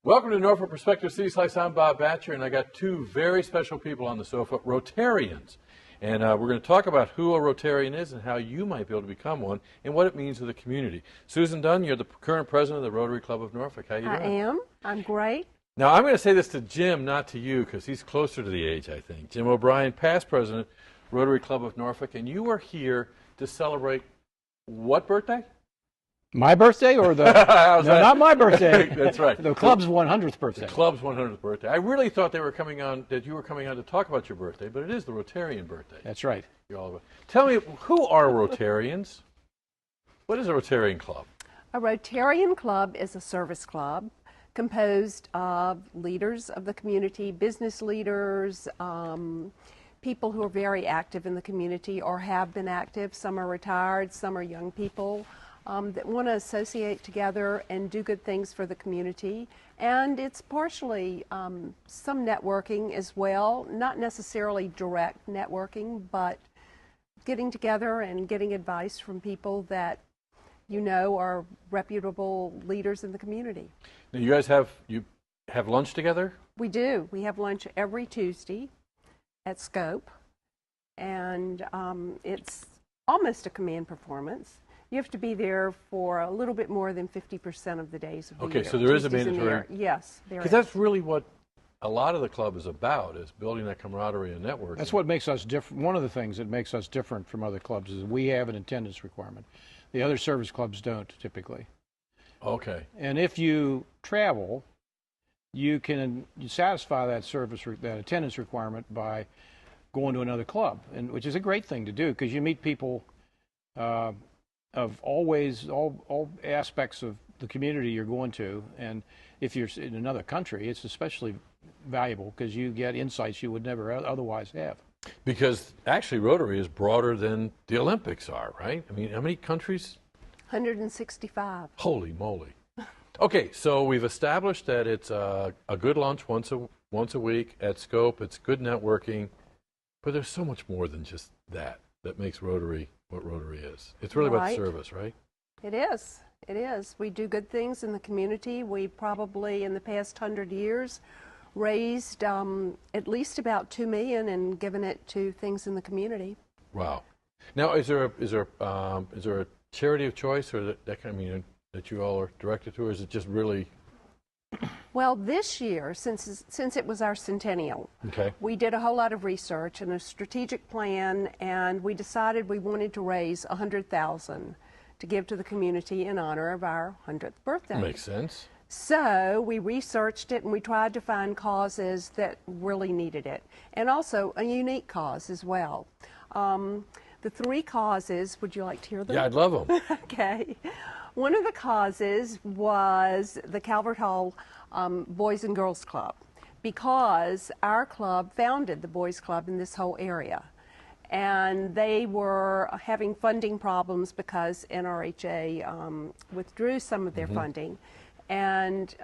Welcome to Norfolk Perspective City Slice. I'm Bob Batcher, and I got two very special people on the sofa, Rotarians. And we're going to talk about who a Rotarian is and how you might be able to become one and what it means to the community. Susan Dunn, you're the current president of the Rotary Club of Norfolk. How you doing? I am. I'm great. Now, I'm going to say this to Jim, not to you, because he's closer to the age, I think. Jim O'Brien, past president, Rotary Club of Norfolk, and you are here to celebrate what birthday? My birthday or the... no, not my birthday. That's right. The club's 100th birthday. The club's 100th birthday. I really thought they were coming on, that you were coming on to talk about your birthday, but it is the Rotarian birthday. That's right. Tell me, who are Rotarians? What is a Rotarian club? A Rotarian club is a service club composed of leaders of the community, business leaders, people who are very active in the community or have been active. Some are retired, some are young people. That want to associate together and do good things for the community. And it's partially some networking as well, not necessarily direct networking, but getting together and getting advice from people that you know are reputable leaders in the community. Now you guys have lunch together? We do. We have lunch every Tuesday at Scope, and it's almost a command performance. You have to be there for a little bit more than 50% of the days of the year. Okay, so there is a mandatory... Yes, there is. Because that's really what a lot of the club is about, is building that camaraderie and networking. That's what makes us different. One of the things that makes us different from other clubs is we have an attendance requirement. The other service clubs don't, typically. Okay. And if you travel, you satisfy that attendance requirement by going to another club, which is a great thing to do because you meet people of all aspects of the community you're going to, and if you're in another country, it's especially valuable because you get insights you would never otherwise have. Because actually Rotary is broader than the Olympics are, right? I mean, how many countries? 165. Holy moly. Okay, so we've established that it's a good lunch once a week at Scope. It's good networking, but there's so much more than just that makes Rotary what Rotary is. It's really about service, right? It is. It is. We do good things in the community. We probably, in the past 100 years, raised at least about $2 million and given it to things in the community. Wow. Now, is there a charity of choice, or that kind of mean that you all are directed to, or is it just really? Well, this year, since it was our centennial, we did a whole lot of research and a strategic plan, and we decided we wanted to raise $100,000 to give to the community in honor of our 100th birthday. Makes sense. So we researched it and we tried to find causes that really needed it, and also a unique cause as well. The three causes, would you like to hear them? Yeah, I'd love them. Okay. One of the causes was the Calvert Hall Boys and Girls Club, because our club founded the Boys Club in this whole area. And they were having funding problems because NRHA withdrew some of their funding. And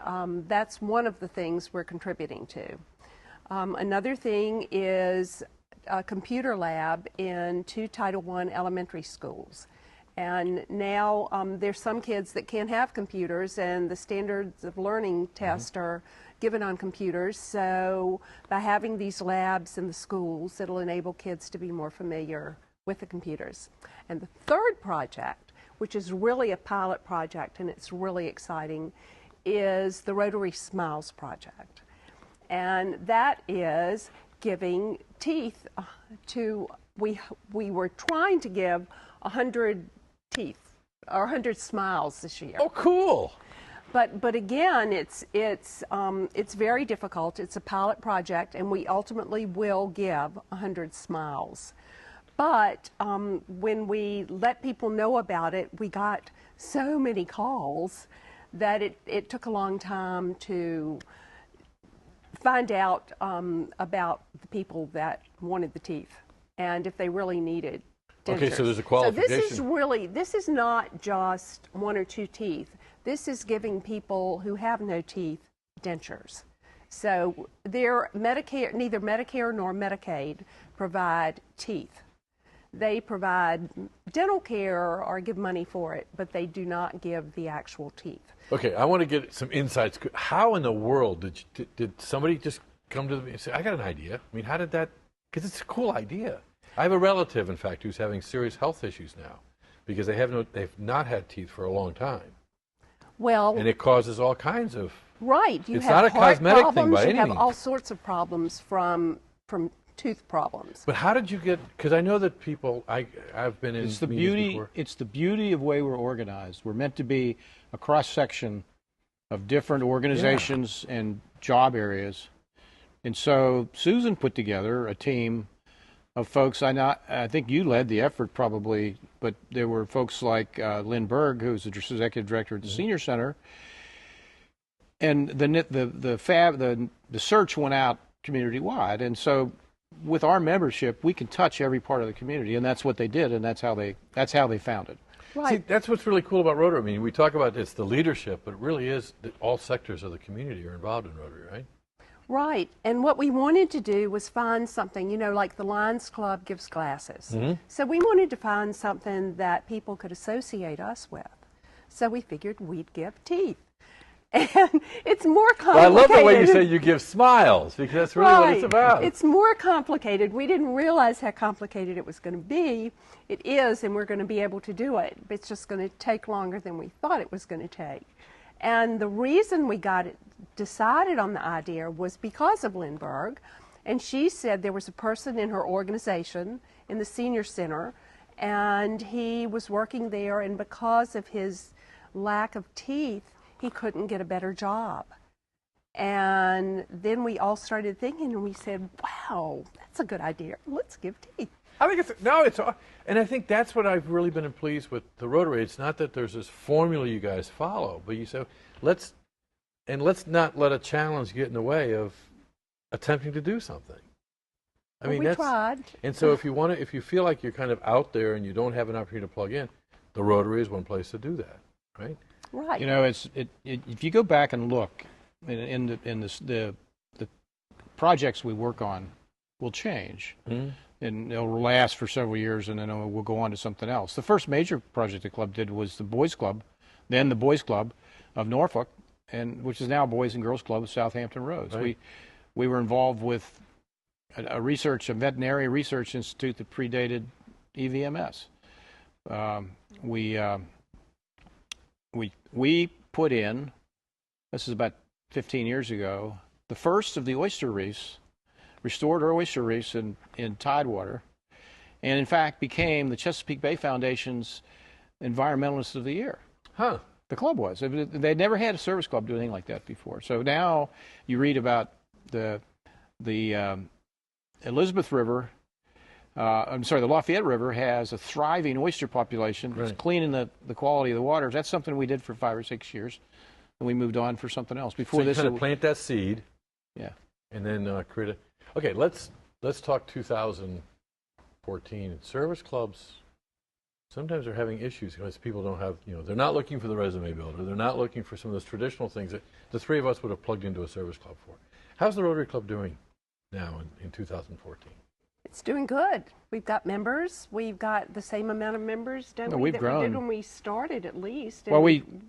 that's one of the things we're contributing to. Another thing is a computer lab in 2 Title I elementary schools. And now there's some kids that can't have computers, and the standards of learning tests are given on computers. So by having these labs in the schools, it'll enable kids to be more familiar with the computers. And the third project, which is really a pilot project and it's really exciting, is the Rotary Smiles Project. And that is giving teeth to, we were trying to give 100 teeth or 100 smiles this year. Oh, cool. But again, it's very difficult. It's a pilot project, and we ultimately will give 100 smiles. But when we let people know about it, we got so many calls that it took a long time to find out about the people that wanted the teeth and if they really needed dentures. Okay, so there's a qualification. So this is not just 1 or 2 teeth. This is giving people who have no teeth dentures. So neither Medicare nor Medicaid provide teeth. They provide dental care or give money for it, but they do not give the actual teeth. Okay, I want to get some insights. How in the world did somebody just come to me and say, I got an idea? I mean, how did that, because it's a cool idea. I have a relative, in fact, who's having serious health issues now because they've not had teeth for a long time. Well, And it causes all kinds of, right. You it's have not a heart cosmetic thing problems, by you any have means. all sorts of problems from tooth problems. but how did you get, because I know that people, I've been in It's the meetings beauty. before. It's the beauty of the way we're organized. We're meant to be a cross section of different organizations and job areas, and so Susan put together a team of folks. I think you led the effort probably, but there were folks like Lynn Berg, who's the executive director at the Senior Center, and the search went out community wide, and so with our membership, we can touch every part of the community, and that's what they did, and that's how they found it. Right. See, that's what's really cool about Rotary. I mean, we talk about it's the leadership, but it really is that all sectors of the community are involved in Rotary, right? Right. And what we wanted to do was find something, like the Lions Club gives glasses. So we wanted to find something that people could associate us with. So we figured we'd give teeth. And it's more complicated. Well, I love the way you say you give smiles, because that's really what it's Right. about. It's more complicated. We didn't realize how complicated it was going to be. It is, and we're going to be able to do it. But it's just going to take longer than we thought it was going to take. And the reason we got it decided on the idea was because of Lindbergh. And she said there was a person in her organization in the senior center, and he was working there, and because of his lack of teeth, he couldn't get a better job. And then we all started thinking, and we said, wow, that's a good idea. Let's give teeth. I think and I think that's what I've really been pleased with the Rotary. It's not that there's this formula you guys follow, but you say, let's not let a challenge get in the way of attempting to do something. I mean, we tried. And so if you feel like you're kind of out there and you don't have an opportunity to plug in, the Rotary is one place to do that, right? Right. If you go back and look in the projects we work on will change, and they'll last for several years, and then we'll go on to something else. The first major project the club did was the Boys Club, then the Boys Club of Norfolk, and which is now Boys and Girls Club of Southampton Roads. Right. We were involved with a veterinary research institute that predated EVMS. We put in, this is about 15 years ago, the first of the oyster reefs, restored our oyster reefs in Tidewater, and in fact became the Chesapeake Bay Foundation's Environmentalist of the Year. Huh. The club was. They'd never had a service club do anything like that before. So now you read about the Elizabeth River, the Lafayette River has a thriving oyster population. It's Right. cleaning the quality of the waters. That's something we did for 5 or 6 years, and we moved on for something else. So Before you this, kind of plant that seed, yeah. and then create it. Okay, let's talk 2014. Service clubs sometimes are having issues because people don't have, they're not looking for the resume builder. They're not looking for some of those traditional things that the three of us would have plugged into a service club for. How's the Rotary Club doing now in 2014? It's doing good. We've got members. We've got the same amount of members, don't No, we, we've that we grown. did when we started, at least. Well, And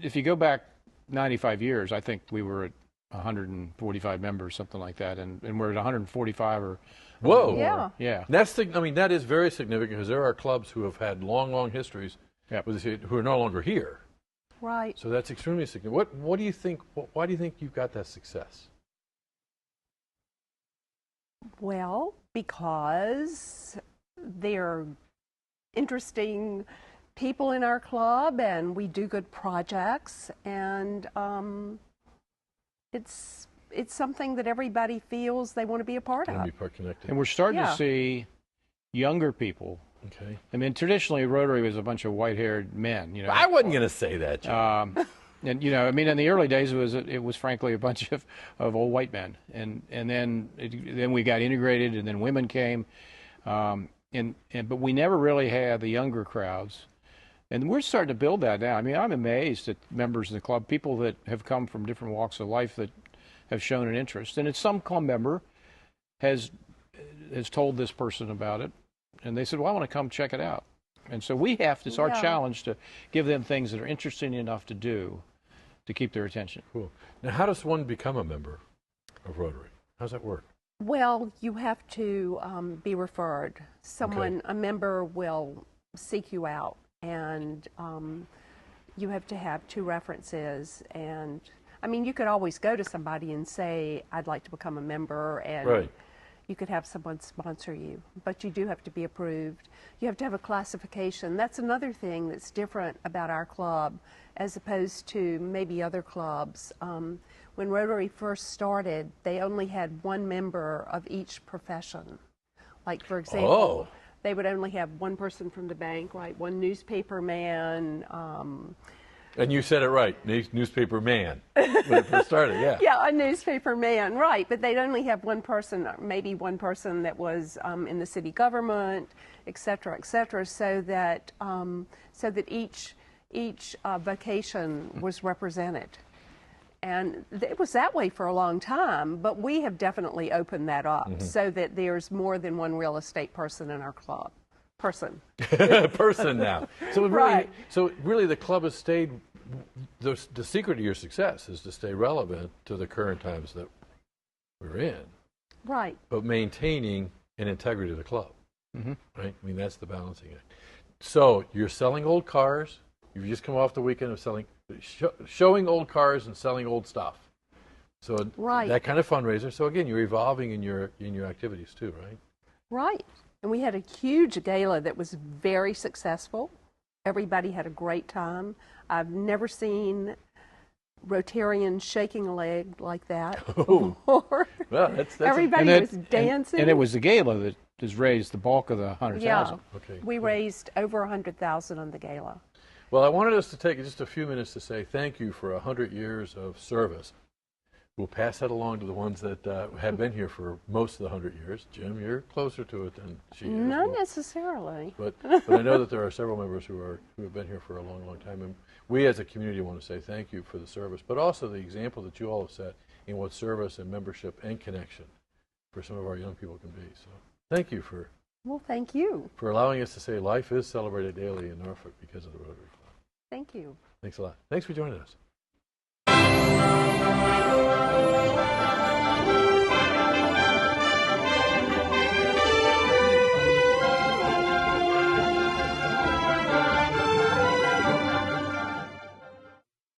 if you go back 95 years, I think we were at 145 members, something like that, and we're at 145 or Whoa. more. Yeah. Yeah. That is very significant because there are clubs who have had long histories Yep. who are no longer here. Right. So that's extremely significant. What do you think? Why do you think you've got that success? Well, because they're interesting people in our club, and we do good projects, and it's something that everybody feels they want to be a part Going of. to be part connected. And we're starting Yeah. to see younger people. Okay. I mean, traditionally, Rotary was a bunch of white-haired men. I wasn't going to say that, Joe. And I mean, in the early days, it was frankly a bunch of old white men, and then we got integrated, and then women came, but we never really had the younger crowds, and we're starting to build that now. I mean, I'm amazed at members of the club, people that have come from different walks of life that have shown an interest, and it's some club member has told this person about it, And they said, well, I want to come check it out. And so we have to, it's our Yeah. challenge to give them things that are interesting enough to do to keep their attention. Cool. Now, how does one become a member of Rotary? How does that work? Well, you have to be referred. Someone, a member will seek you out, and you have to have 2 references. And I mean, you could always go to somebody and say, I'd like to become a member, and Right. you could have someone sponsor you, but you do have to be approved. You have to have a classification. That's another thing that's different about our club as opposed to maybe other clubs. When Rotary first started, they only had 1 member of each profession. Like, for example, they would only have 1 person from the bank, right? 1 newspaper man. And you said it right, newspaper man, when it first started, yeah. Yeah, a newspaper man, right. But they'd only have 1 person, or maybe 1 person that was in the city government, et cetera, so that each vocation was represented. And it was that way for a long time, but we have definitely opened that up so that there's more than 1 real estate person in our club. Person now. So Right. really the club has stayed, the secret of your success is to stay relevant to the current times that we're in, Right. but maintaining an integrity of the club, right? I mean, that's the balancing act. So you're selling old cars. You've just come off the weekend of showing old cars and selling old stuff. So Right. that kind of fundraiser. So again, you're evolving in your activities too, right? Right. And we had a huge gala that was very successful. Everybody had a great time. I've never seen Rotarians shaking a leg like that before. Well, that's Everybody And was dancing. And it was the gala that has raised the bulk of the 100,000. Yeah. Okay. We raised over 100,000 on the gala. Well, I wanted us to take just a few minutes to say thank you for 100 years of service. We'll pass that along to the ones that have been here for most of the 100 years. Jim, you're closer to it than she is. Not necessarily. But I know that there are several members who have been here for a long, long time. And we as a community want to say thank you for the service, but also the example that you all have set in what service and membership and connection for some of our young people can be. So thank you for Well, thank you. allowing us to say life is celebrated daily in Norfolk because of the Rotary Club. Thank you. Thanks a lot. Thanks for joining us.